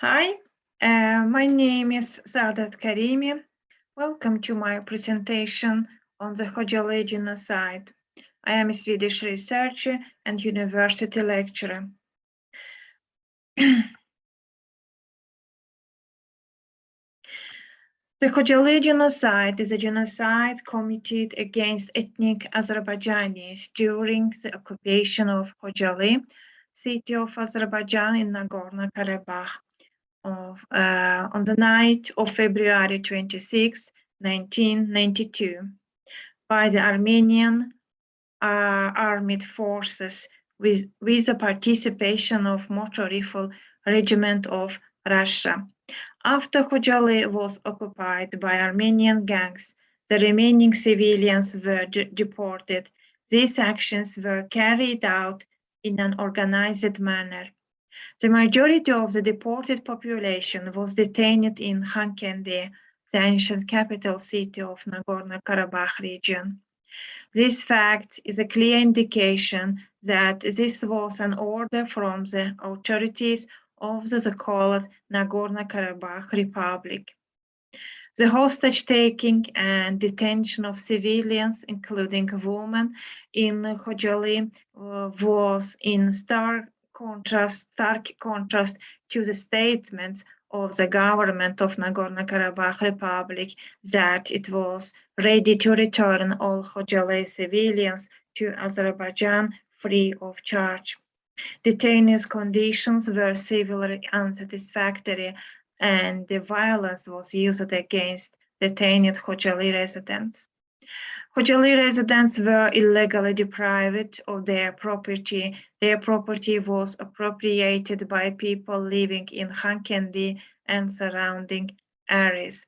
Hi, my name is Saadat Karimi. Welcome to my presentation on the Khojaly Genocide. I am a Swedish researcher and university lecturer. The Khojaly Genocide is a genocide committed against ethnic Azerbaijanis during the occupation of Khojaly, city of Azerbaijan in Nagorno-Karabakh, on the night of February 26, 1992, by the Armenian armed forces with the participation of Motor Rifle Regiment of Russia. After Khojaly was occupied by Armenian gangs, the remaining civilians were deported. These actions were carried out in an organized manner. The majority of the deported population was detained in Khankendi, the ancient capital city of Nagorno-Karabakh region. This fact is a clear indication that this was an order from the authorities of the so-called Nagorno-Karabakh Republic. The hostage-taking and detention of civilians, including women, in Khojaly was in stark contrast to the statements of the government of Nagorno-Karabakh Republic that it was ready to return all Khojaly civilians to Azerbaijan free of charge. Detainees' conditions were severely unsatisfactory, and the violence was used against detained Khojaly residents. Khojaly residents were illegally deprived of their property. Their property was appropriated by people living in Khankendi and surrounding areas.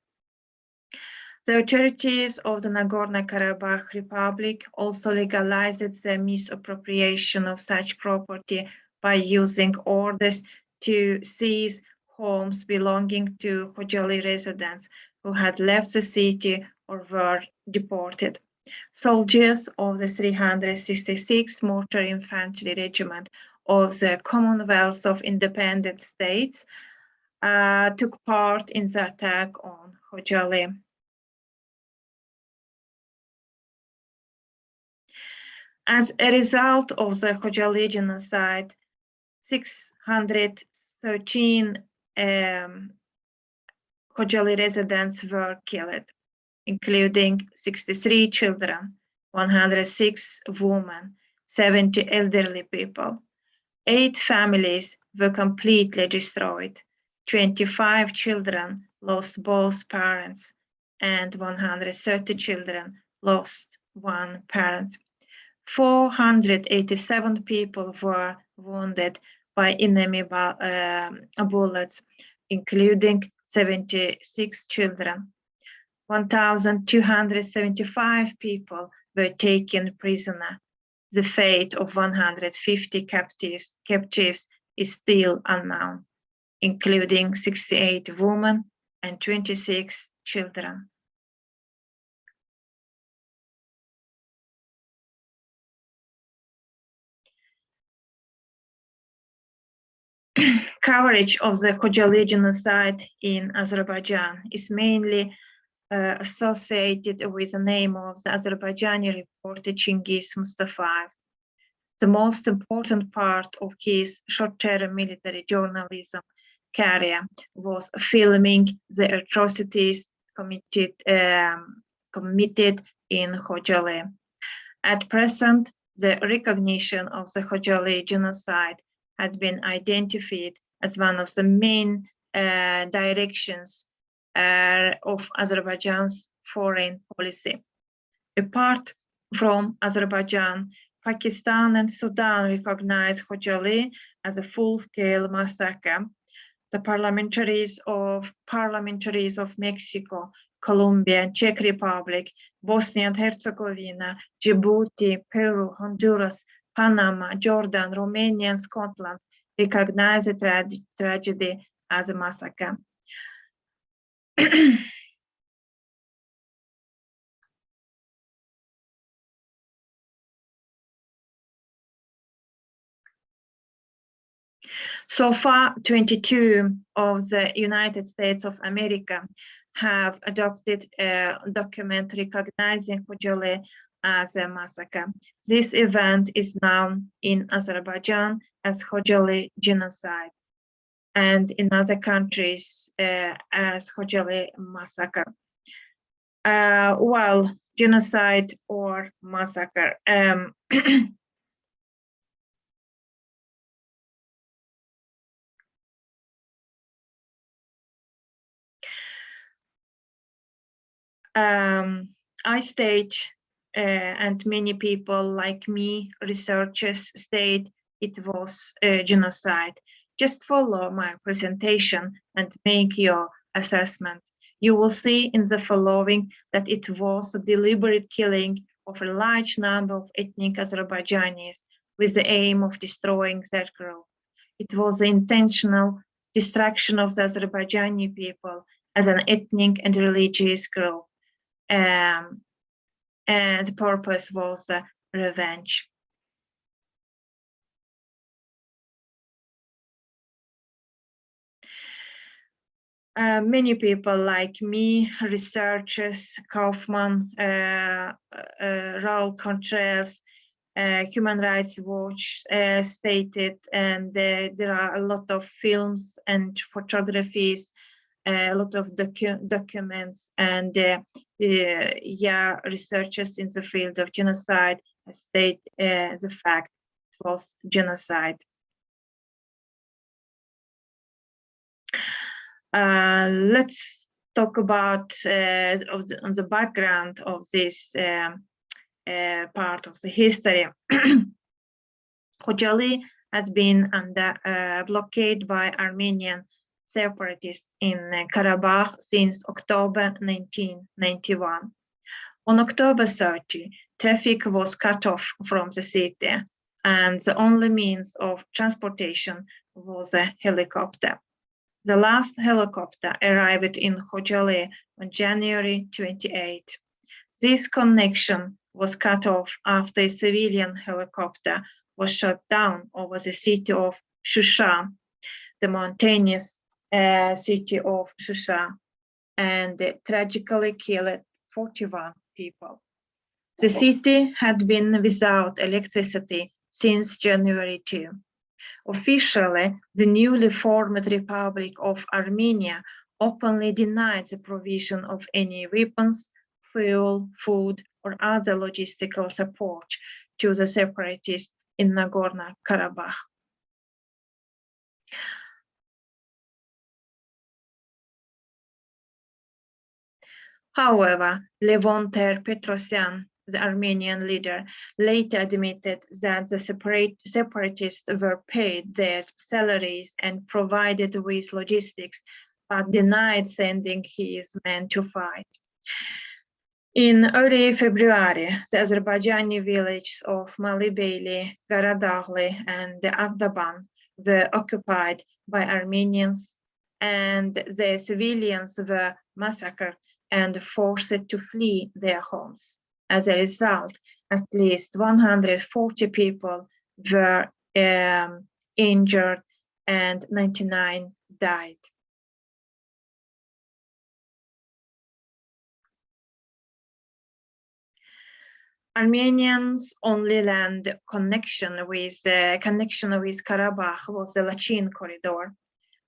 The authorities of the Nagorno-Karabakh Republic also legalized the misappropriation of such property by using orders to seize homes belonging to Khojaly residents who had left the city or were deported. Soldiers of the 366th Motor Infantry Regiment of the Commonwealth of Independent States took part in the attack on Khojaly. As a result of the Khojaly genocide, 613 Khojaly residents were killed, including 63 children, 106 women, 70 elderly people. 8 families were completely destroyed. 25 children lost both parents, and 130 children lost one parent. 487 people were wounded by enemy bullets, including 76 children. 1,275 people were taken prisoner. The fate of 150 captives is still unknown, including 68 women and 26 children. Coverage of the Khojaly genocide in Azerbaijan is mainly associated with the name of the Azerbaijani reporter Chingiz Mustafayev. The most important part of his short-term military journalism career was filming the atrocities committed in Khojaly. At present, the recognition of the Khojaly genocide had been identified as one of the main directions of Azerbaijan's foreign policy. Apart from Azerbaijan, Pakistan and Sudan recognized Khojaly as a full-scale massacre. The parliamentaries of Mexico, Colombia, Czech Republic, Bosnia and Herzegovina, Djibouti, Peru, Honduras, Panama, Jordan, Romania, and Scotland recognized the tragedy as a massacre. So far, 22 of the United States of America have adopted a document recognizing Khojaly as a massacre. This event is known in Azerbaijan as Khojaly Genocide, and in other countries as Khojaly massacre. Well, genocide or massacre. I state, and many people like me, researchers, state it was a genocide. Just follow my presentation and make your assessment. You will see in the following that it was a deliberate killing of a large number of ethnic Azerbaijanis with the aim of destroying their group. It was the intentional destruction of the Azerbaijani people as an ethnic and religious group. And the purpose was revenge. Many people like me, researchers, Kaufman, Raul Contreras, Human Rights Watch stated, and there are a lot of films and photographies, a lot of documents, and researchers in the field of genocide state the fact it was genocide. Let's talk about the background of this part of the history. Khojaly had been under blockade by Armenian separatists in Karabakh since October 1991. On October 30, traffic was cut off from the city, and the only means of transportation was a helicopter. The last helicopter arrived in Khojaly on January 28. This connection was cut off after a civilian helicopter was shot down over the city of Shusha, the mountainous city of Shusha, and tragically killed 41 people. The city had been without electricity since January 2. Officially, the newly formed Republic of Armenia openly denied the provision of any weapons, fuel, food, or other logistical support to the separatists in Nagorno-Karabakh. However, Levon Ter-Petrosyan, the Armenian leader, later admitted that the separatists were paid their salaries and provided with logistics, but denied sending his men to fight. In early February, the Azerbaijani villages of Malibeyli, Garadagli, and Ardaban were occupied by Armenians, and the civilians were massacred and forced to flee their homes. As a result, at least 140 people were injured and 99 died. Armenians' only land connection with Karabakh was the Lachin corridor,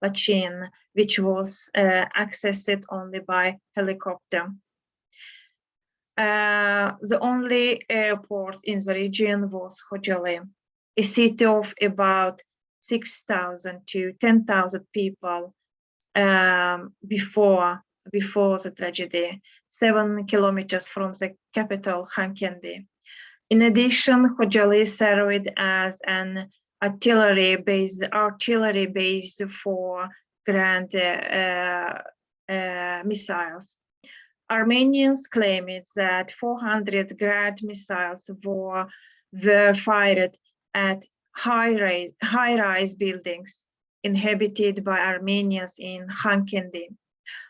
Lachin, which was accessed only by helicopter. The only airport in the region was Khojaly, a city of about 6,000 to 10,000 people before the tragedy, 7 kilometers from the capital, Khankendi. In addition, Khojaly served as an artillery base for Grand missiles. Armenians claimed that 400 Grad missiles were fired at high-rise buildings inhabited by Armenians in Khankendi.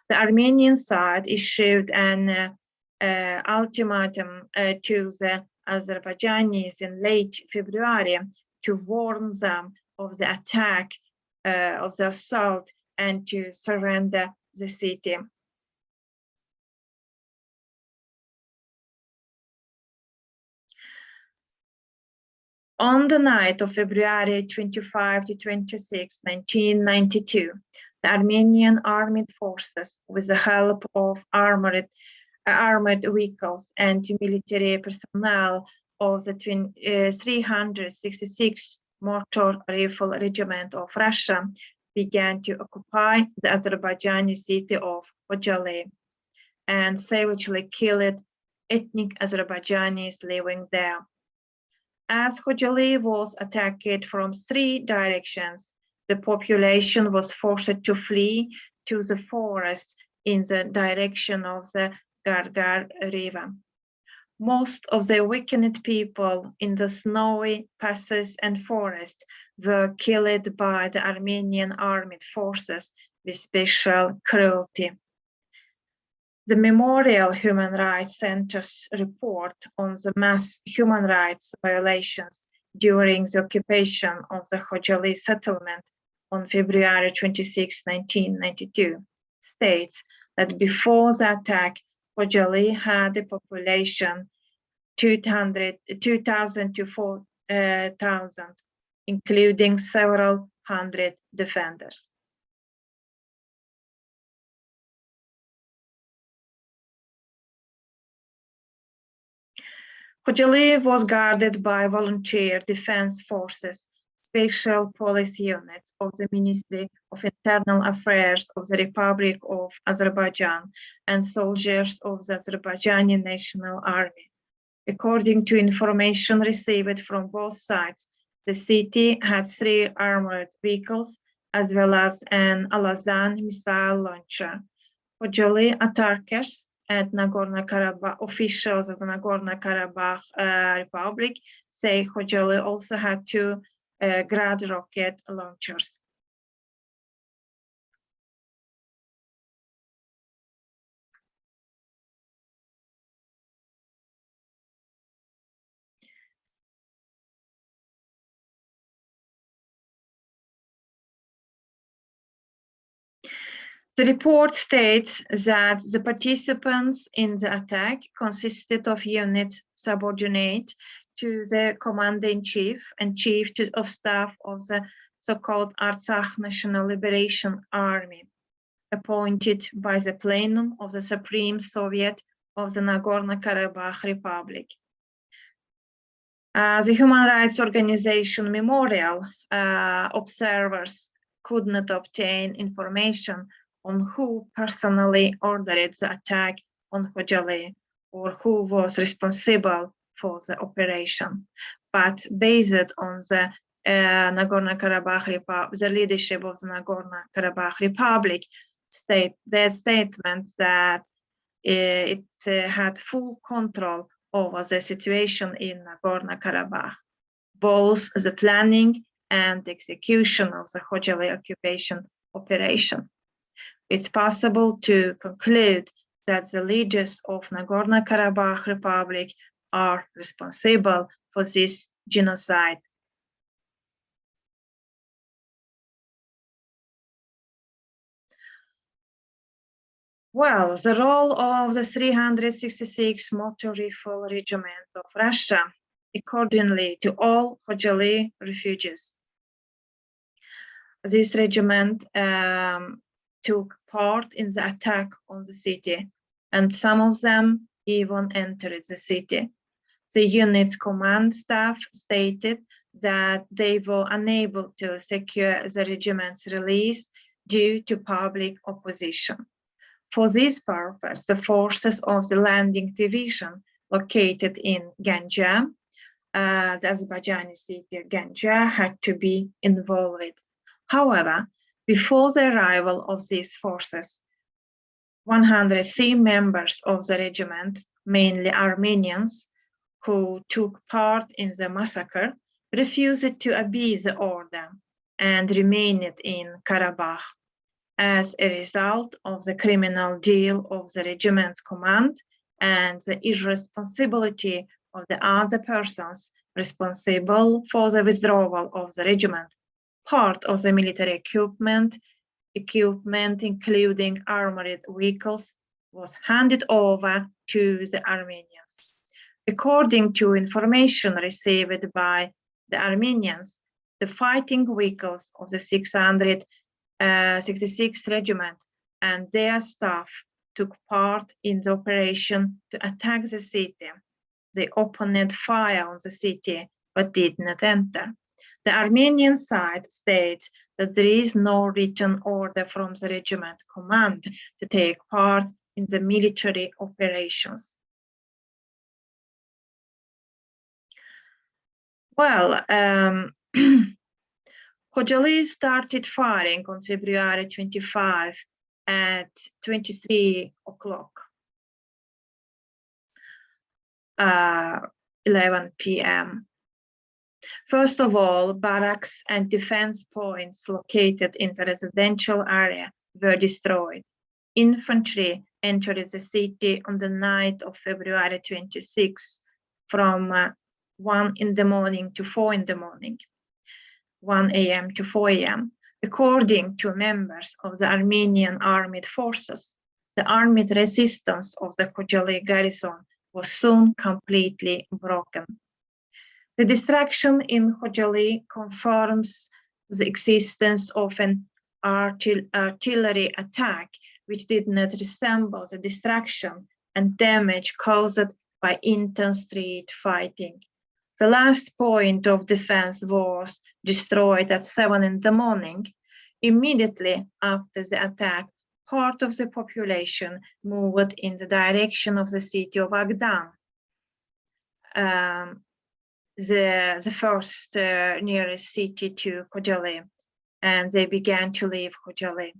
The Armenian side issued an ultimatum to the Azerbaijanis in late February to warn them of the attack, of the assault, and to surrender the city. On the night of February 25 to 26, 1992, the Armenian armed forces, with the help of armored vehicles and military personnel of the 366th Motor Rifle Regiment of Russia, began to occupy the Azerbaijani city of Khojaly and savagely killed ethnic Azerbaijanis living there. As Khojaly was attacked from 3 directions, the population was forced to flee to the forest in the direction of the Gargar River. Most of the weakened people in the snowy passes and forests were killed by the Armenian armed forces with special cruelty. The Memorial Human Rights Center's report on the mass human rights violations during the occupation of the Khojaly settlement on February 26, 1992, states that before the attack, Khojaly had a population 2,000 to 4,000, including several hundred defenders. Khojaly was guarded by volunteer defense forces, special police units of the Ministry of Internal Affairs of the Republic of Azerbaijan, and soldiers of the Azerbaijani National Army. According to information received from both sides, the city had 3 armored vehicles as well as an Alazan missile launcher. Khojaly attackers and Nagorno-Karabakh officials of the Nagorno-Karabakh Republic say Khojaly also had 2 Grad rocket launchers. The report states that the participants in the attack consisted of units subordinate to the commander-in-chief and chief of staff of the so-called Artsakh National Liberation Army, appointed by the plenum of the Supreme Soviet of the Nagorno-Karabakh Republic. The human rights organization Memorial observers could not obtain information on who personally ordered the attack on Khojaly or who was responsible for the operation. But based on the Nagorno-Karabakh Republic, the leadership of the Nagorno-Karabakh Republic, their statement that it had full control over the situation in Nagorno-Karabakh, both the planning and the execution of the Khojaly occupation operation. It's possible to conclude that the leaders of Nagorno-Karabakh Republic are responsible for this genocide. Well, the role of the 366th Motor Rifle Regiment of Russia, accordingly to all Khojaly refugees. This regiment took part in the attack on the city, and some of them even entered the city. The unit's command staff stated that they were unable to secure the regiment's release due to public opposition. For this purpose, the forces of the landing division located in Ganja, the Azerbaijani city of Ganja, had to be involved. However, before the arrival of these forces, 103 members of the regiment, mainly Armenians, who took part in the massacre, refused to obey the order and remained in Karabakh. As a result of the criminal deal of the regiment's command and the irresponsibility of the other persons responsible for the withdrawal of the regiment, Part of the military equipment including armored vehicles, was handed over to the Armenians. According to information received by the Armenians, the fighting vehicles of the 666th Regiment and their staff took part in the operation to attack the city. They opened fire on the city but did not enter. The Armenian side states that there is no written order from the regiment command to take part in the military operations. Well, Khojaly started firing on February 25 at 23 o'clock, 11 p.m. First of all, barracks and defense points located in the residential area were destroyed. Infantry entered the city on the night of February 26 from 1 in the morning to 4 in the morning, 1 a.m. to 4 a.m. According to members of the Armenian armed forces, the armed resistance of the Khojaly garrison was soon completely broken. The destruction in Khojaly confirms the existence of an artillery attack which did not resemble the destruction and damage caused by intense street fighting. The last point of defense was destroyed at 7 in the morning. Immediately after the attack, part of the population moved in the direction of the city of Agdam, the first nearest city to Khojaly, and they began to leave Khojaly.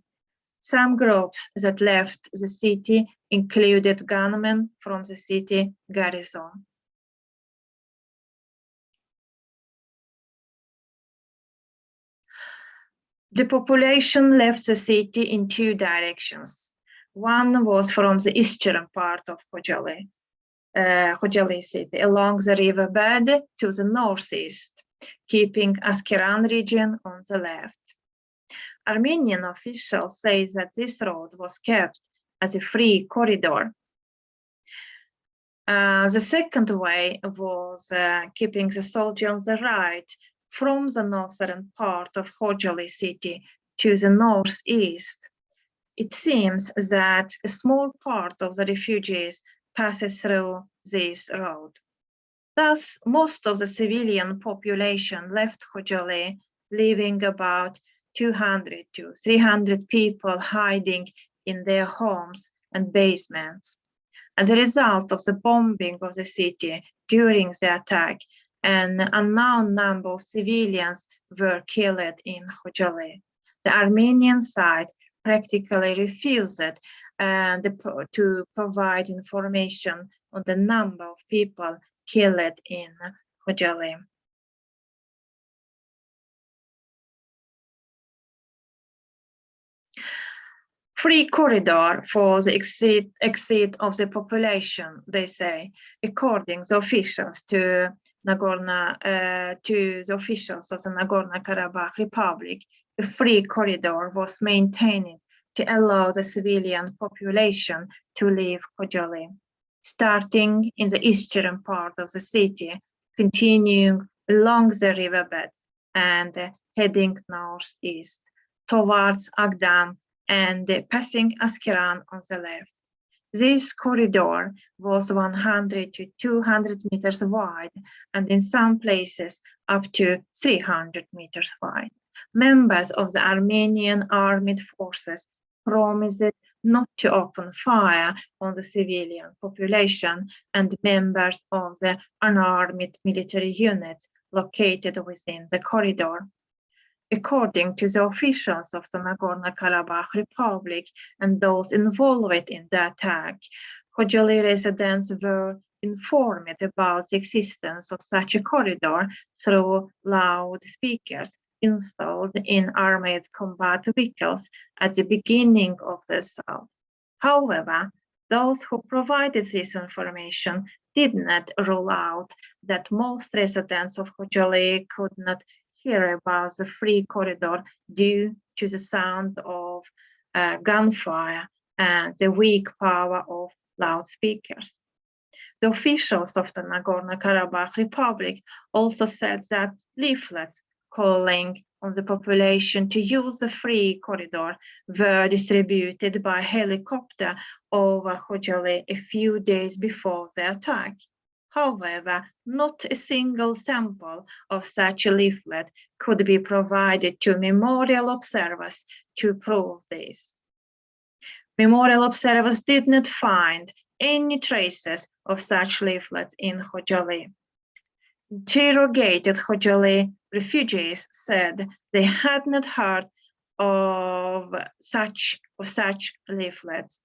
Some groups that left the city included gunmen from the city garrison. The population left the city in two directions. One was from the eastern part of Khojaly city, along the riverbed to the northeast, keeping Askeran region on the left. Armenian officials say that this road was kept as a free corridor. The second way was keeping the soldier on the right from the northern part of Khojaly city to the northeast. It seems that a small part of the refugees passes through this road. Thus, most of the civilian population left Khojaly, leaving about 200 to 300 people hiding in their homes and basements. As a result of the bombing of the city during the attack, an unknown number of civilians were killed in Khojaly. The Armenian side practically refused to provide information on the number of people killed in Khojaly. Free corridor for the exit of the population, they say, according to officials to the officials of the Nagorno-Karabakh Republic. A free corridor was maintained to allow the civilian population to leave Khojaly, starting in the eastern part of the city, continuing along the riverbed and heading northeast towards Agdam and passing Askeran on the left. This corridor was 100 to 200 meters wide and in some places up to 300 meters wide. Members of the Armenian armed forces promised not to open fire on the civilian population, and members of the unarmed military units located within the corridor. According to the officials of the Nagorno-Karabakh Republic and those involved in the attack, Khojaly residents were informed about the existence of such a corridor through loudspeakers installed in armored combat vehicles at the beginning of the assault. However, those who provided this information did not rule out that most residents of Khojaly could not hear about the free corridor due to the sound of gunfire and the weak power of loudspeakers. The officials of the Nagorno-Karabakh Republic also said that leaflets calling on the population to use the free corridor were distributed by helicopter over Khojaly a few days before the attack. However, not a single sample of such a leaflet could be provided to memorial observers to prove this. Memorial observers did not find any traces of such leaflets in Khojaly. Interrogated Khojaly refugees said they had not heard of such leaflets.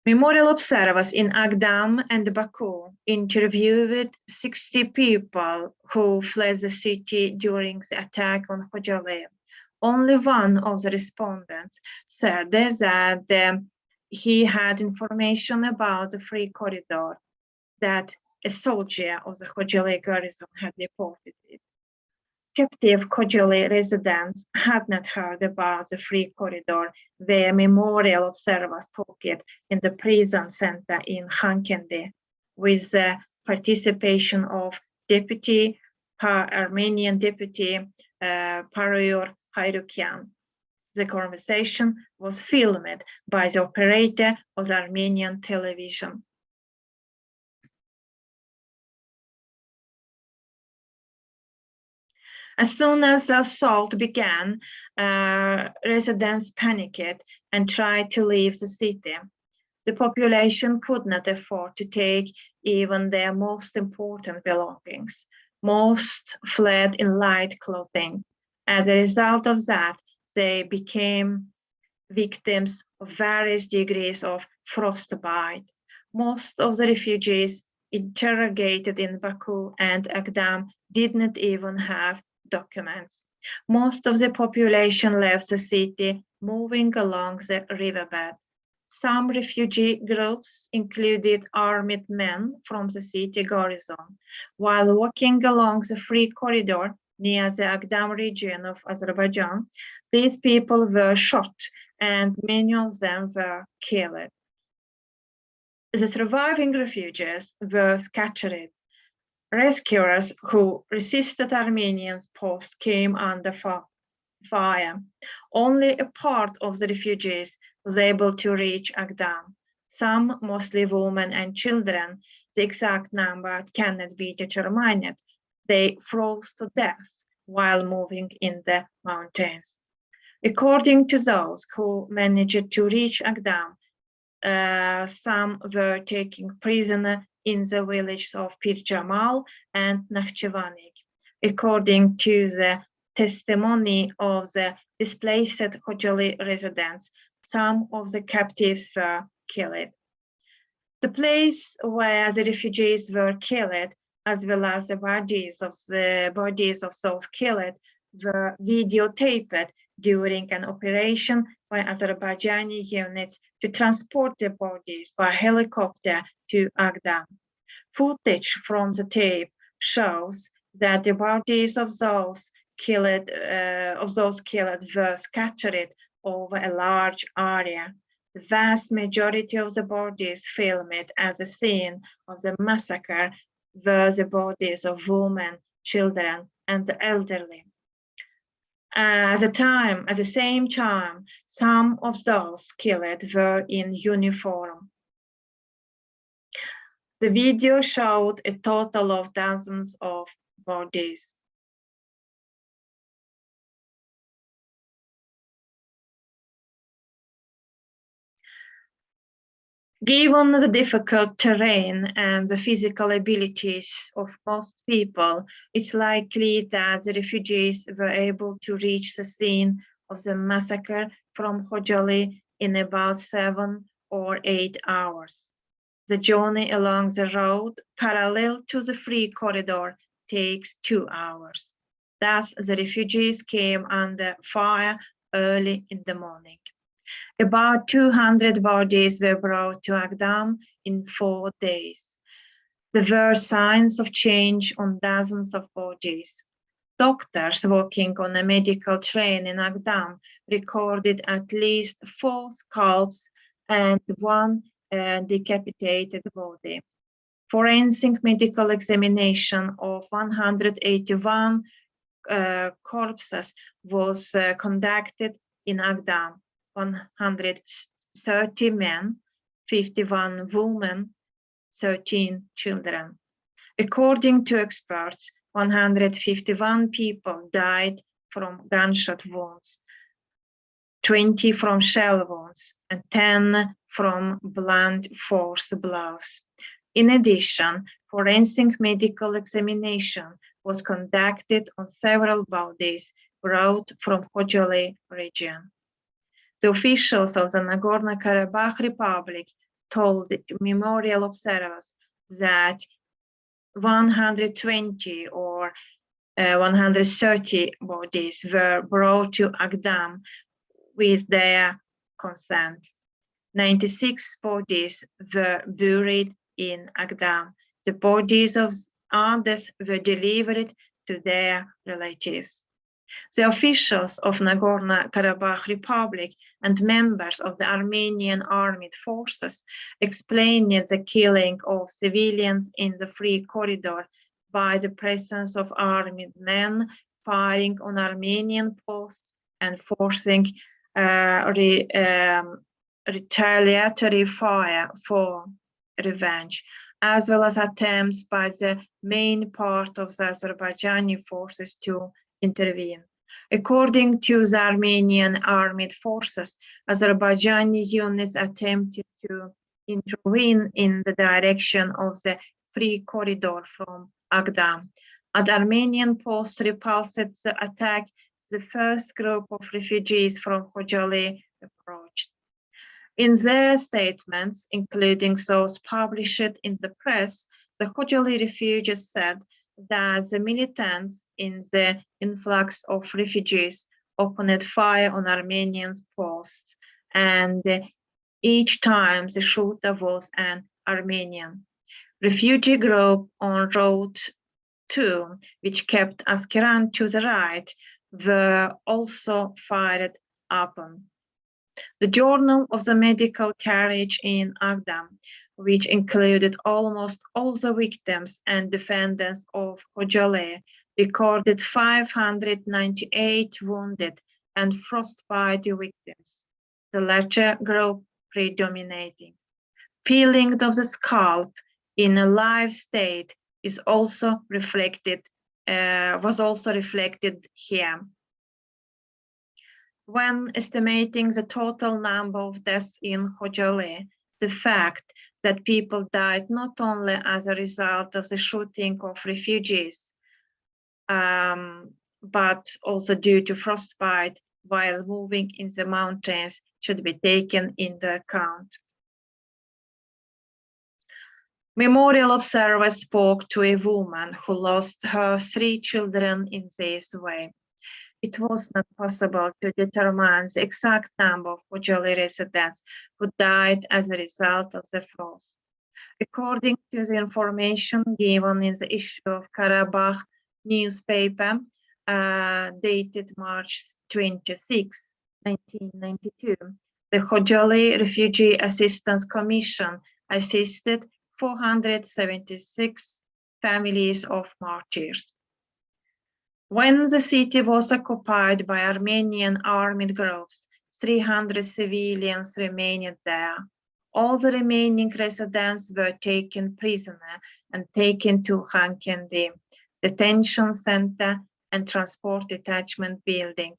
Memorial observers in Agdam and Baku interviewed 60 people who fled the city during the attack on Khojaly. Only one of the respondents said that he had information about the free corridor, that a soldier of the Khojaly garrison had reported it. Captive Khojaly residents had not heard about the free corridor where memorial observers took it in the prison center in Khankendi, with the participation of Armenian deputy Paryor Hayrukyan. The conversation was filmed by the operator of the Armenian television. As soon as the assault began, residents panicked and tried to leave the city. The population could not afford to take even their most important belongings. Most fled in light clothing. As a result of that, they became victims of various degrees of frostbite. Most of the refugees interrogated in Baku and Agdam did not even have documents. Most of the population left the city, moving along the riverbed. Some refugee groups included armed men from the city garrison. While walking along the free corridor near the Agdam region of Azerbaijan, these people were shot and many of them were killed. The surviving refugees were scattered. Rescuers who resisted Armenians' post came under fire. Only a part of the refugees was able to reach Agdam. Some, mostly women and children, the exact number cannot be determined. They froze to death while moving in the mountains. According to those who managed to reach Agdam, some were taken prisoner in the villages of Pir Jamal and Nakhchivanik. According to the testimony of the displaced Khojaly residents, some of the captives were killed. The place where the refugees were killed, as well as the bodies of those killed, were videotaped during an operation by Azerbaijani units to transport the bodies by helicopter to Agdam. Footage from the tape shows that the bodies of those killed were scattered over a large area. The vast majority of the bodies filmed at the scene of the massacre were the bodies of women, children, and the elderly. At the same time, some of those killed were in uniform. The video showed a total of dozens of bodies. Given the difficult terrain and the physical abilities of most people, it's likely that the refugees were able to reach the scene of the massacre from Khojaly in about 7 or 8 hours. The journey along the road parallel to the free corridor takes 2 hours. Thus, the refugees came under fire early in the morning. About 200 bodies were brought to Agdam in 4 days. There were signs of change on dozens of bodies. Doctors working on a medical train in Agdam recorded at least 4 scalps and 1 decapitated body. Forensic medical examination of 181 corpses was conducted in Agdam. 130 men, 51 women, 13 children. According to experts, 151 people died from gunshot wounds, 20 from shell wounds, and 10 from blunt force blows. In addition, forensic medical examination was conducted on several bodies brought from Khojaly region. The officials of the Nagorno-Karabakh Republic told the memorial observers that 120 or 130 bodies were brought to Agdam with their consent. 96 bodies were buried in Agdam. The bodies of others were delivered to their relatives. The officials of Nagorno-Karabakh Republic and members of the Armenian armed forces explained the killing of civilians in the free corridor by the presence of armed men firing on Armenian posts and forcing retaliatory fire for revenge, as well as attempts by the main part of the Azerbaijani forces to intervene. According to the Armenian armed forces, Azerbaijani units attempted to intervene in the direction of the free corridor from Agdam. At Armenian posts repulsed the attack, the first group of refugees from Khojaly approached. In their statements, including those published in the press, the Khojaly refugees said that the militants in the influx of refugees opened fire on Armenian posts, and each time the shooter was an Armenian. Refugee group on Road 2, which kept Askeran to the right, were also fired upon. The journal of the medical carriage in Agdam, which included almost all the victims and defendants of Khojaly, recorded 598 wounded and frostbite victims, the latter group predominating. Peeling of the scalp in a live state was also reflected here. When estimating the total number of deaths in Khojaly, the fact that people died not only as a result of the shooting of refugees, but also due to frostbite while moving in the mountains should be taken into account. Memorial observers spoke to a woman who lost her 3 children in this way. It was not possible to determine the exact number of Khojaly residents who died as a result of the frost. According to the information given in the issue of Karabakh newspaper, dated March 26, 1992, the Khojaly Refugee Assistance Commission assisted 476 families of martyrs. When the city was occupied by Armenian armed groups, 300 civilians remained there. All the remaining residents were taken prisoner and taken to Khankendi, detention center and transport detachment building,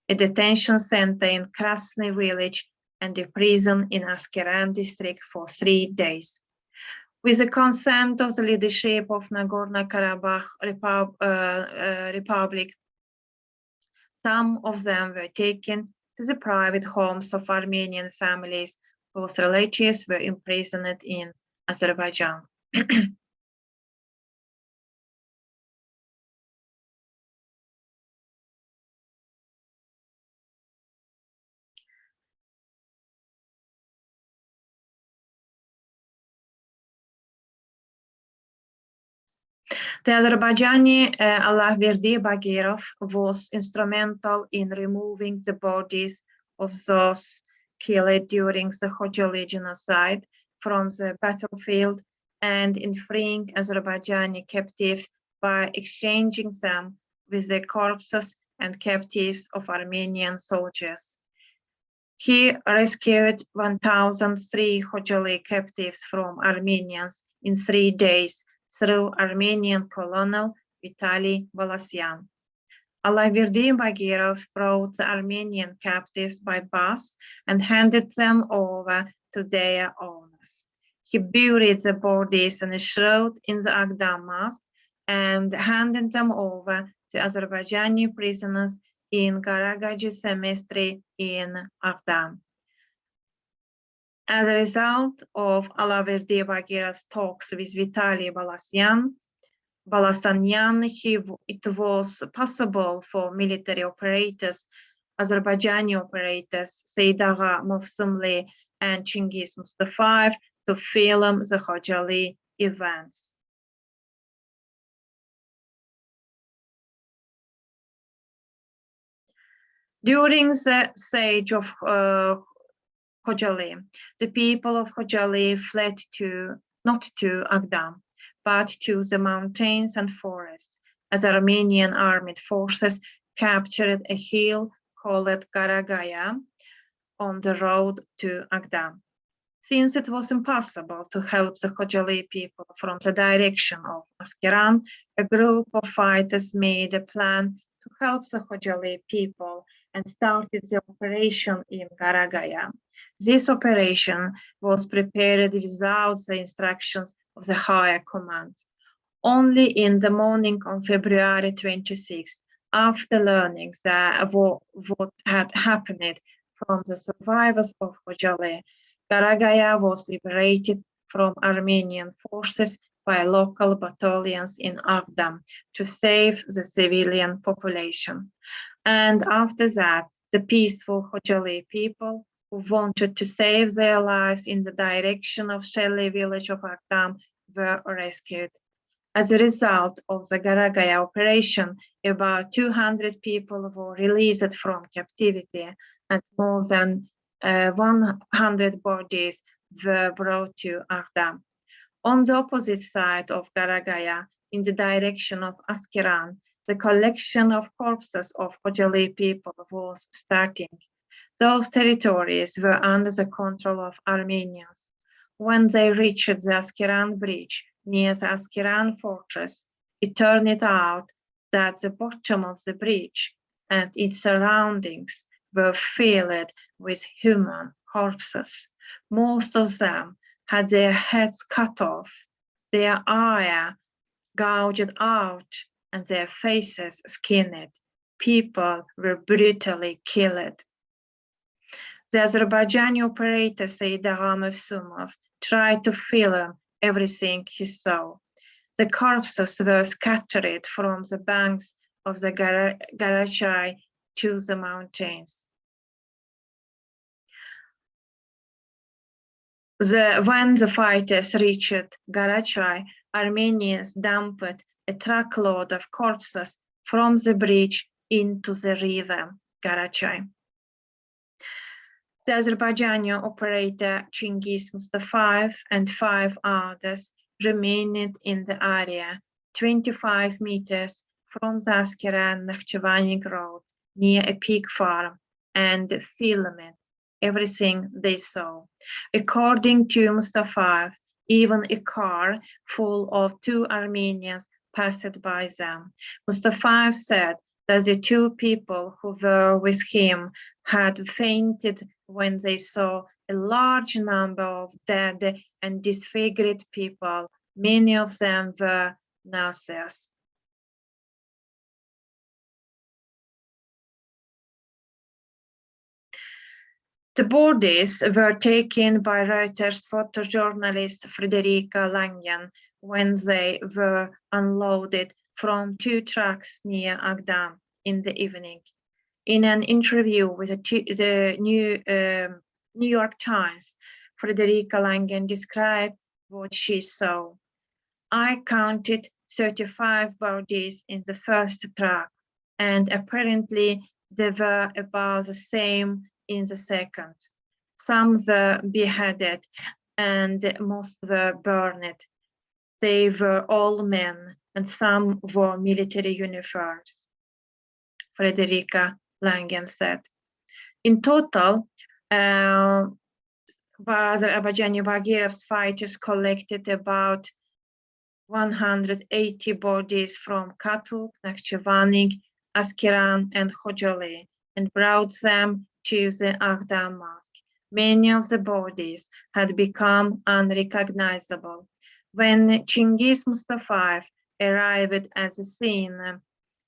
a detention center in Krasny village, and a prison in Askeran district for 3 days. With the consent of the leadership of Nagorno-Karabakh Republic, some of them were taken to the private homes of Armenian families whose relatives were imprisoned in Azerbaijan. The Azerbaijani Alaverdi Bagirov was instrumental in removing the bodies of those killed during the Khojaly Genocide from the battlefield and in freeing Azerbaijani captives by exchanging them with the corpses and captives of Armenian soldiers. He rescued 1,003 Khojaly captives from Armenians in 3 days through Armenian colonel Vitaly Valasyan. Alaverdi Bagirov brought the Armenian captives by bus and handed them over to their owners. He buried the bodies in a shroud in the Agdam Mosque and handed them over to Azerbaijani prisoners in Garagaji Cemetery in Agdam. As a result of Alaverdi Bagirov's talks with Vitaly Valasyan, it was possible for military operators, Azerbaijani operators, Seydaga Mofsumli and Chingiz Mustafayev, to film the Khojaly events. During the siege of Khojaly, the people of Khojaly fled not to Agdam, but to the mountains and forests, as Armenian armed forces captured a hill called Garagaya on the road to Agdam. Since it was impossible to help the Khojaly people from the direction of Askeran, a group of fighters made a plan to help the Khojaly people and started the operation in Garagaya. This operation was prepared without the instructions of the higher command. Only in the morning on February 26th, after learning what had happened from the survivors of Khojaly, Garagaya was liberated from Armenian forces by local battalions in Agdam to save the civilian population. And after that, the peaceful Khojaly people who wanted to save their lives in the direction of Shelly village of Agdam were rescued. As a result of the Garagaya operation, about 200 people were released from captivity and more than 100 bodies were brought to Agdam. On the opposite side of Garagaya, in the direction of Askeran, the collection of corpses of Khojaly people was starting. Those territories were under the control of Armenians. When they reached the Askeran bridge near the Askeran fortress, it turned out that the bottom of the bridge and its surroundings were filled with human corpses. Most of them had their heads cut off, their eyes gouged out, and their faces skinned. People were brutally killed. The Azerbaijani operator Seydaga Mevsumov tried to film everything he saw. The corpses were scattered from the banks of the Garachay to the mountains. When the fighters reached Garachay, Armenians dumped a truckload of corpses from the bridge into the river Garachay. The Azerbaijani operator Chingiz Mustafayev and 5 others remained in the area 25 meters from the Askeran-Nakhchivan road near a pig farm and filmed everything they saw. According to Mustafayev, even a car full of 2 Armenians passed by them. Mustafayev said that the 2 people who were with him had fainted when they saw a large number of dead and disfigured people. Many of them were nurses. The bodies were taken by Reuters photojournalist Frederica Langen when they were unloaded from 2 trucks near Agdam in the evening. In an interview with the New York Times, Frederica Langen described what she saw. I counted 35 bodies in the first truck, and apparently there were about the same in the second. Some were beheaded and most were burned. They were all men, and some wore military uniforms, Frederica Langen said. In total, Azerbaijani Bagirov's fighters collected about 180 bodies from Katuk, Nakhchivan, Askiran, and Khojaly, and brought them to the Aghdam Mosque. Many of the bodies had become unrecognizable. When Chingiz Mustafayev arrived at the scene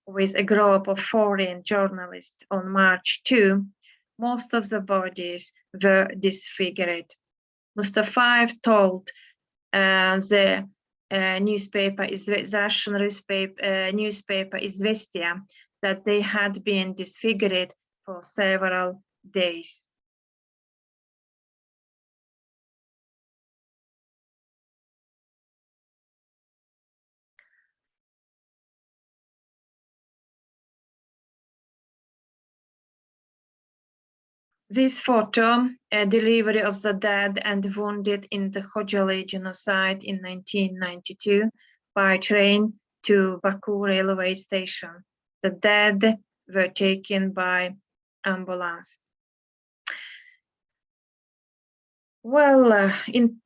with a group of foreign journalists on March 2, most of the bodies were disfigured. Mustafayev told the Russian newspaper Izvestia that they had been disfigured for several days. This photo, a delivery of the dead and wounded in the Khojaly Genocide in 1992 by train to Baku railway station. The dead were taken by ambulance. Well, in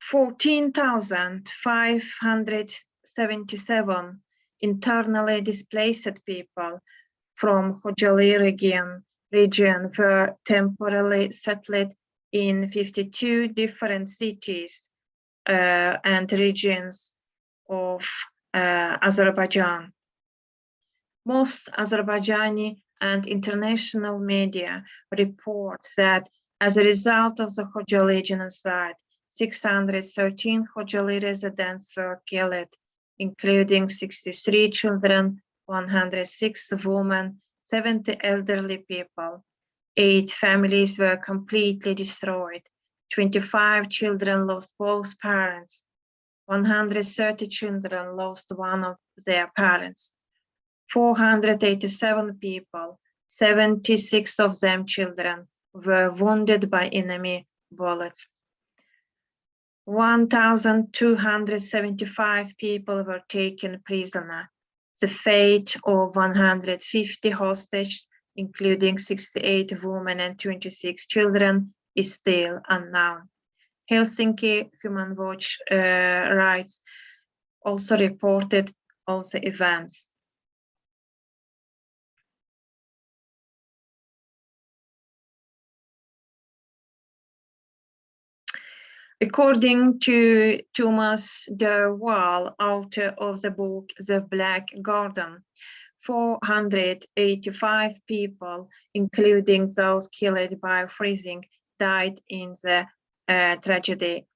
14,577 internally displaced people from Khojaly region were temporarily settled in 52 different cities and regions of Azerbaijan. Most Azerbaijani and international media report that as a result of the Khojaly genocide, 613 Khojaly residents were killed, including 63 children, 106 women, 70 elderly people. 8 families were completely destroyed. 25 children lost both parents. 130 children lost one of their parents. 487 people, 76 of them children, were wounded by enemy bullets. 1,275 people were taken prisoner. The fate of 150 hostages, including 68 women and 26 children, is still unknown. Helsinki Human Rights also reported all the events. According to Thomas de Waal, author of the book The Black Garden, 485 people, including those killed by freezing, died in the Khojaly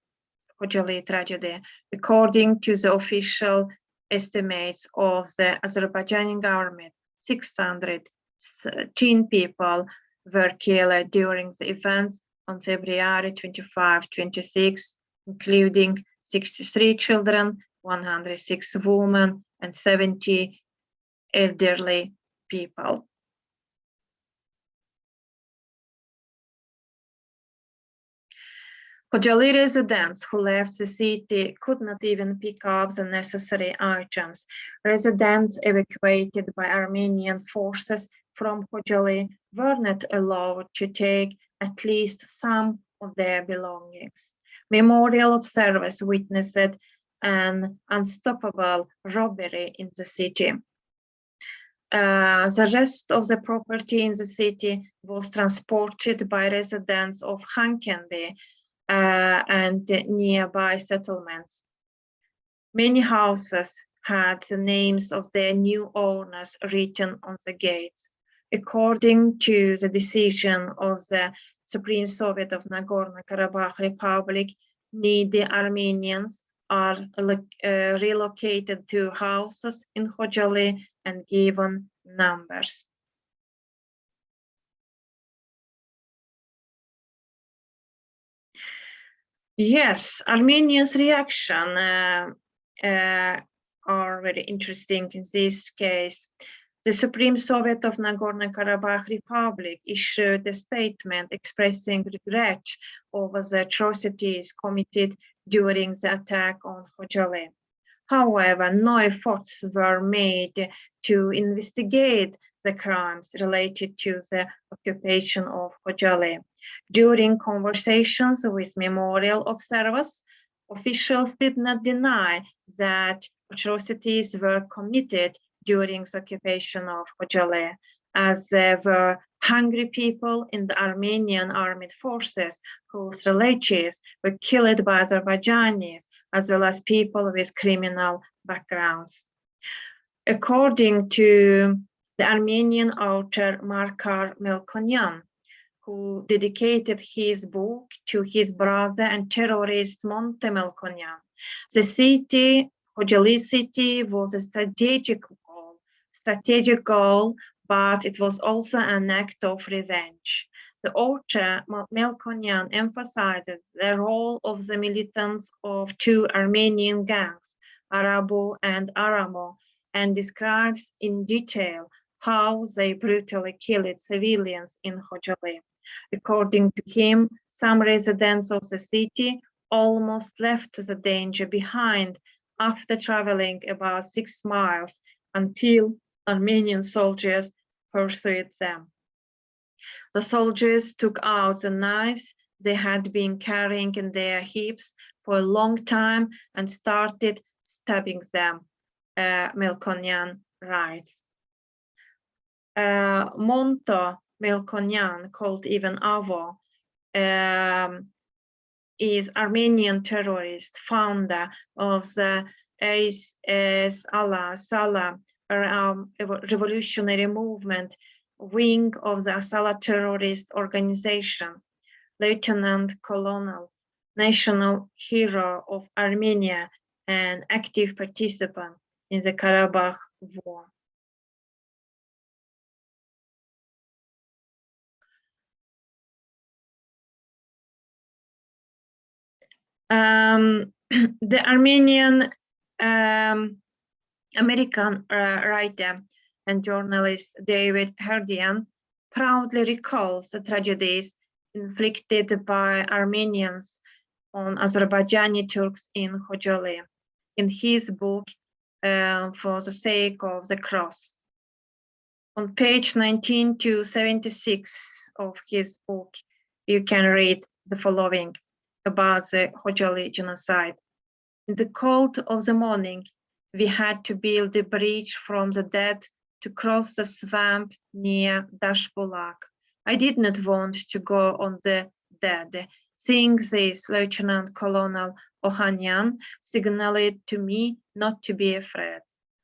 tragedy. According to the official estimates of the Azerbaijani government, 613 people were killed during the events on February 25-26, including 63 children, 106 women, and 70 elderly people. Khojaly residents who left the city could not even pick up the necessary items. Residents evacuated by Armenian forces from Khojaly were not allowed to take at least some of their belongings. Memorial observers witnessed an unstoppable robbery in the city. The rest of the property in the city was transported by residents of Khankendi and nearby settlements. Many houses had the names of their new owners written on the gates. According to the decision of the Supreme Soviet of Nagorno-Karabakh Republic, needy Armenians are relocated to houses in Khojaly and given numbers. Yes, Armenians' reaction are very interesting in this case. The Supreme Soviet of Nagorno-Karabakh Republic issued a statement expressing regret over the atrocities committed during the attack on Khojaly. However, no efforts were made to investigate the crimes related to the occupation of Khojaly. During conversations with memorial observers, officials did not deny that atrocities were committed during the occupation of Khojaly, as there were hungry people in the Armenian armed forces whose relatives were killed by Azerbaijanis, as well as people with criminal backgrounds. According to the Armenian author Markar Melkonyan, who dedicated his book to his brother and terrorist Monte Melkonyan, the city, Khojaly city, was a strategic goal, but it was also an act of revenge. The author Melkonyan emphasizes the role of the militants of two Armenian gangs, Arabo and Aramo, and describes in detail how they brutally killed civilians in Khojaly. According to him, some residents of the city almost left the danger behind after traveling about 6 miles until Armenian soldiers pursued them. The soldiers took out the knives they had been carrying in their hips for a long time and started stabbing them, Melkonyan writes. Monto Melkonyan, called even Avo, is Armenian terrorist, founder of the Salah revolutionary movement, wing of the Asala terrorist organization, Lieutenant Colonel, national hero of Armenia, and active participant in the Karabakh War. The Armenian American writer and journalist David Herdian proudly recalls the tragedies inflicted by Armenians on Azerbaijani Turks in Khojaly in his book For the Sake of the Cross. On page 19 to 76 of his book, you can read the following about the Khojaly genocide. In the cold of the morning, we had to build a bridge from the dead to cross the swamp near Dashbulak. I did not want to go on the dead. Seeing this, Lieutenant Colonel Ohanyan signaled to me not to be afraid.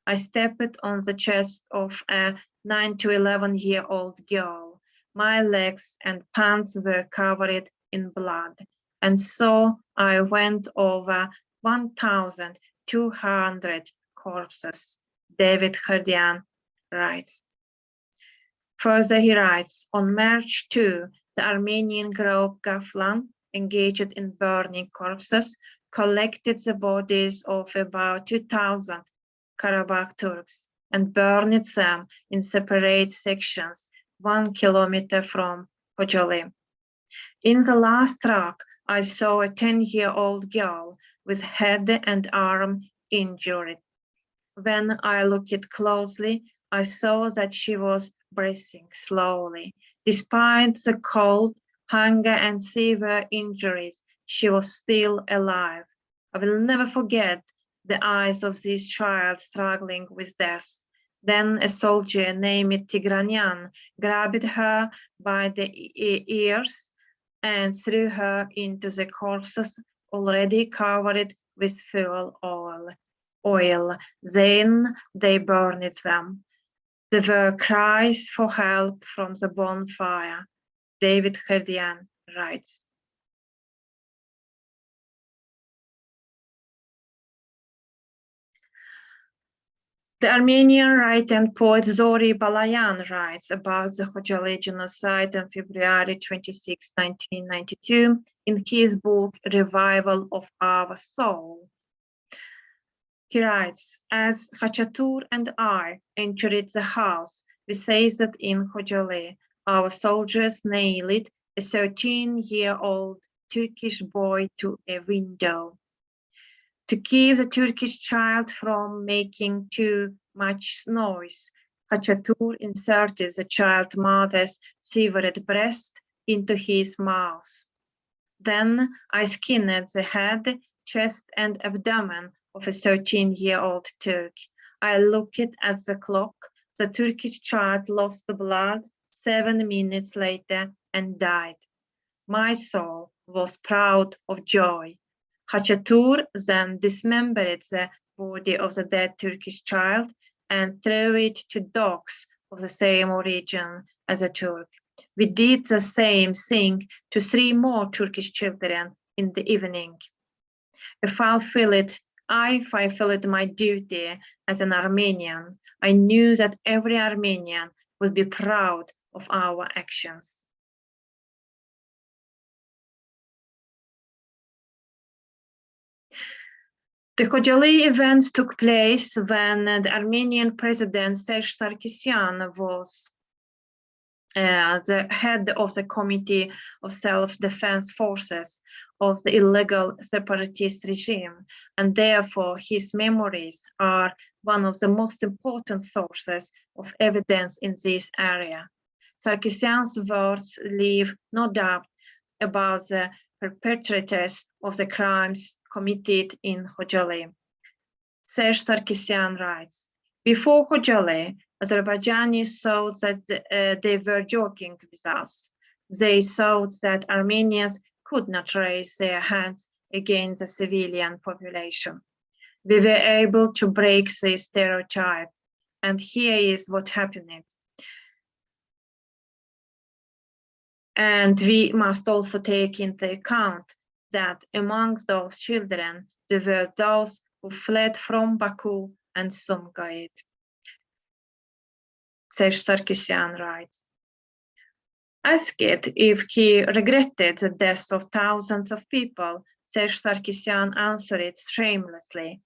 I stepped on the chest of a 9 to 11-year-old girl. My legs and pants were covered in blood, and so I went over 1,200 corpses, David Herdian writes. Further, he writes, on March 2, the Armenian group Gaflan, engaged in burning corpses, collected the bodies of about 2,000 Karabakh Turks and burned them in separate sections 1 kilometer from Khojaly. In the last truck, I saw a 10-year-old girl with head and arm injured. When I looked closely, I saw that she was breathing slowly. Despite the cold, hunger, and severe injuries, she was still alive. I will never forget the eyes of this child struggling with death. Then a soldier named Tigranyan grabbed her by the ears and threw her into the corpses already covered with fuel oil. Then they burned them. There were cries for help from the bonfire, David Herdian writes. The Armenian writer and poet Zori Balayan writes about the Khojaly genocide on February 26, 1992, in his book Revival of Our Soul. He writes, as Khachatur and I entered the house, we seized in Khojaly. Our soldiers nailed a 13-year-old Turkish boy to a window. To keep the Turkish child from making too much noise, Khachatur inserted the child's mother's severed breast into his mouth. Then I skinned the head, chest, and abdomen of a 13-year-old Turk. I looked at the clock. The Turkish child lost the blood 7 minutes later and died. My soul was proud of joy. Khachatur then dismembered the body of the dead Turkish child and threw it to dogs of the same origin as a Turk. We did the same thing to 3 more Turkish children in the evening. If I fulfilled my duty as an Armenian, I knew that every Armenian would be proud of our actions. The Khojaly events took place when the Armenian president Serge Sarkisyan was the head of the Committee of Self-Defense Forces of the illegal separatist regime, and therefore his memories are one of the most important sources of evidence in this area. Sarkisyan's words leave no doubt about the perpetrators of the crimes committed in Khojaly. Serge Sarkisyan writes, before Khojaly, Azerbaijanis thought that they were joking with us. They thought that Armenians could not raise their hands against the civilian population. We were able to break this stereotype, and here is what happened. And we must also take into account that among those children, there were those who fled from Baku and Sumgait. Serge Sarkisyan writes, asked if he regretted the deaths of thousands of people, Serge Sarkisyan answered shamelessly,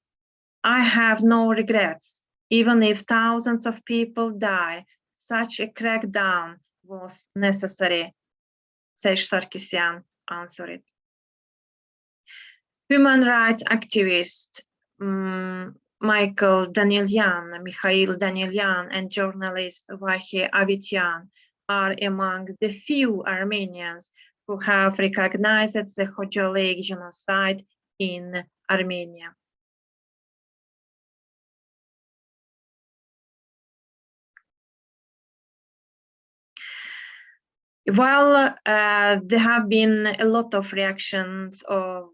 I have no regrets. Even if thousands of people die, such a crackdown was necessary, Serge Sarkisyan answered. Human rights activist Mikhail Danilyan and journalist Vahe Avityan are among the few Armenians who have recognized the Khojaly genocide in Armenia. While there have been a lot of reactions of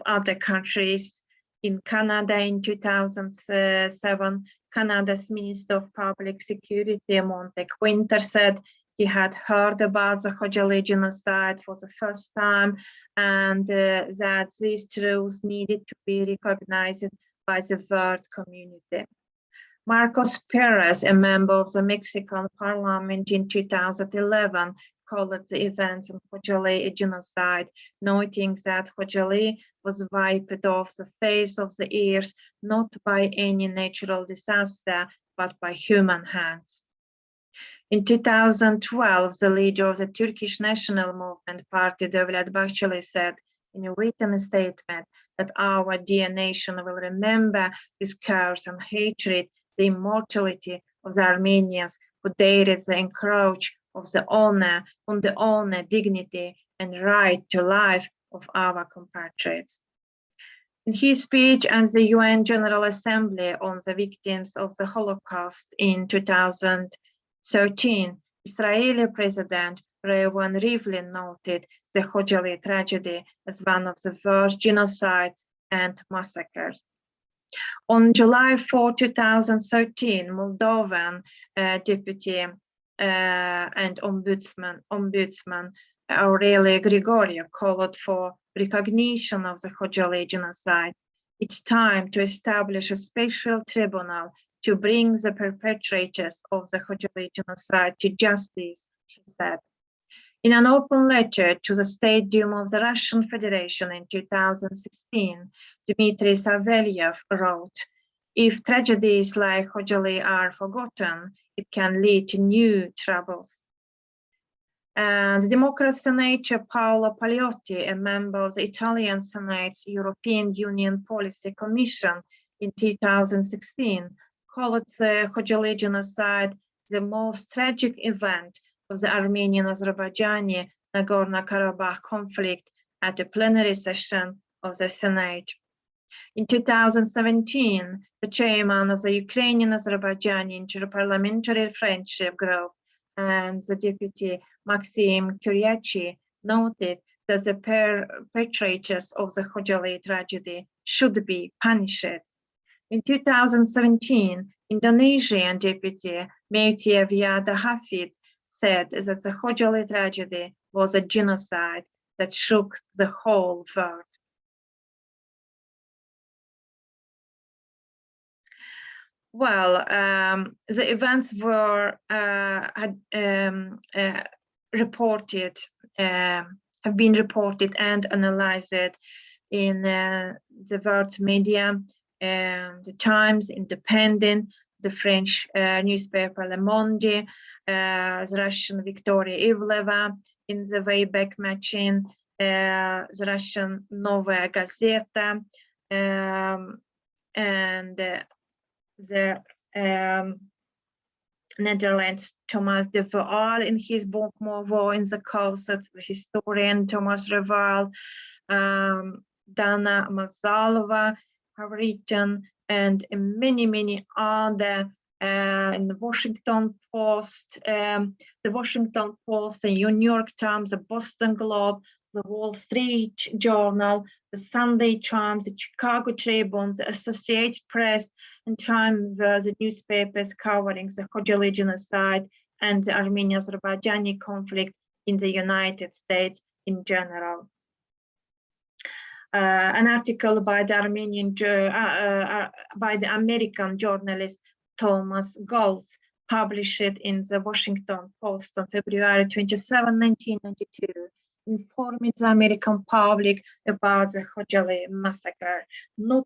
other countries, in Canada in 2007, Canada's Minister of Public Security, Montek Winter, said he had heard about the Khojaly genocide for the first time and that these truths needed to be recognized by the world community. Marcos Perez, a member of the Mexican parliament in 2011, called the events in Khojaly a genocide, noting that Khojaly was wiped off the face of the earth not by any natural disaster, but by human hands. In 2012, the leader of the Turkish National Movement Party, Devlet Bahçeli, said in a written statement that our dear nation will remember with curse and hatred the immortality of the Armenians who dared the encroach of the honor on the honor, dignity, and right to life of our compatriots. In his speech at the UN General Assembly on the victims of the Holocaust in 2013, Israeli President Reuven Rivlin noted the Khojaly tragedy as one of the worst genocides and massacres. On July 4, 2013, Moldovan Deputy and Ombudsman Aurelia Grigoriev called for recognition of the Khojaly genocide. It's time to establish a special tribunal to bring the perpetrators of the Khojaly genocide to justice, she said. In an open letter to the State Duma of the Russian Federation in 2016, Dmitry Savelyev wrote, If tragedies like Khojaly are forgotten, it can lead to new troubles. And the Democrat senator Paolo Paliotti, a member of the Italian Senate's European Union Policy Commission in 2016, called the Khojaly Genocide the most tragic event of the Armenian-Azerbaijani Nagorno-Karabakh conflict at a plenary session of the Senate. In 2017, the chairman of the Ukrainian-Azerbaijani Interparliamentary Friendship Group and the deputy Maxim Kuryachi noted that the perpetrators of the Khojaly tragedy should be punished. In 2017, Indonesian deputy Meitya Viada Hafid said that the Khojaly tragedy was a genocide that shook the whole world. Well, the events were reported, have been reported and analyzed in the world media, the Times, Independent, the French newspaper Le Monde, the Russian Victoria Ivleva in the Wayback Machine, the Russian Novaya Gazeta, and the Netherlands Thomas de Waal in his book More War in the Closet, the historian Thomas Reval, Dana Mazalova have written, and many other in the Washington Post, the New York Times, the Boston Globe, the Wall Street Journal, the Sunday Times, the Chicago Tribune, the Associated Press, and Time were the newspapers covering the Khojaly genocide and the Armenian-Azerbaijani conflict in the United States in general. An article by the American journalist Thomas Goltz published in the Washington Post on February 27, 1992, informing the American public about the Khojaly massacre. Not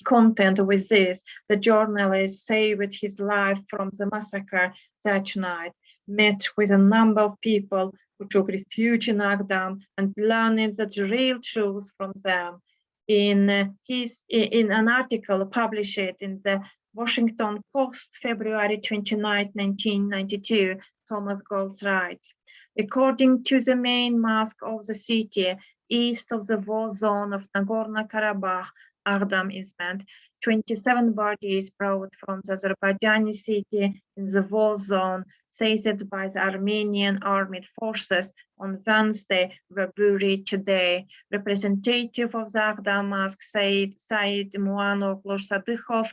content with this, the journalist saved his life from the massacre that night, met with a number of people who took refuge in Agdam and learning the real truth from them. In an article published in the Washington Post, February 29, 1992, Thomas Goltz writes, according to the main mosque of the city, east of the war zone of Nagorno-Karabakh, Agdam is meant, 27 bodies brought from the Azerbaijani city in the war zone, seized by the Armenian armed forces on Wednesday, were buried today. Representative of the Agdam mosque, Said Muanov Lorsadykhov,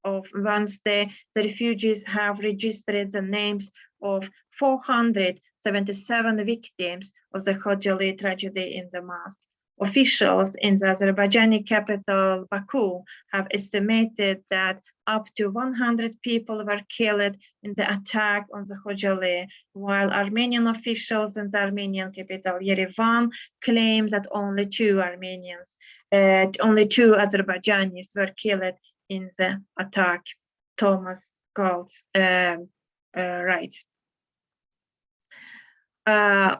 of Wednesday, the refugees have registered the names of 477 victims of the Khojaly tragedy in the mosque. Officials in the Azerbaijani capital, Baku, have estimated that up to 100 people were killed in the attack on the Khojaly, while Armenian officials in the Armenian capital, Yerevan, claim that only two Azerbaijanis were killed in the attack. Thomas Goltz writes. A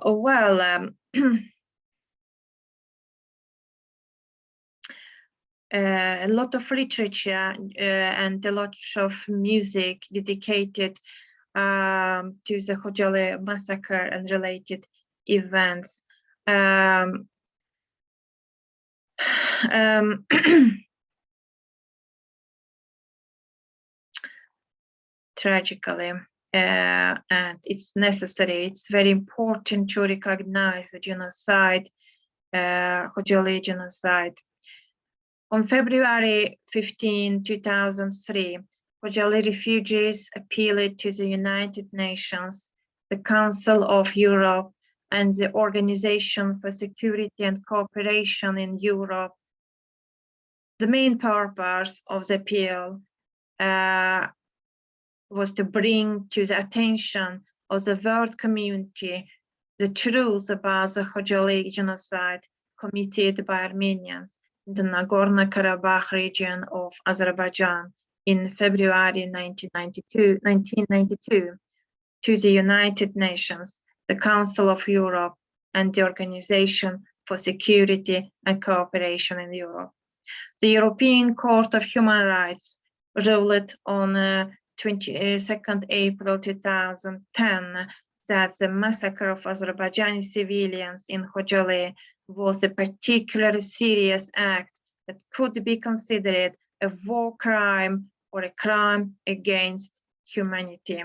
lot of literature and a lot of music dedicated to the Khojaly massacre and related events. Tragically, and it's necessary, it's very important to recognize the genocide, Khojaly genocide. On February 15, 2003, Khojaly refugees appealed to the United Nations, the Council of Europe, and the Organization for Security and Cooperation in Europe. The main purpose of the appeal was to bring to the attention of the world community the truth about the Khojaly genocide committed by Armenians, the Nagorno-Karabakh region of Azerbaijan in February 1992 to the United Nations, the Council of Europe, and the Organization for Security and Cooperation in Europe. The European Court of Human Rights ruled on 22nd April 2010 that the massacre of Azerbaijani civilians in Khojaly was a particularly serious act that could be considered a war crime or a crime against humanity.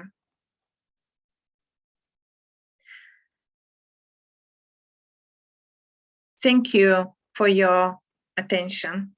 Thank you for your attention.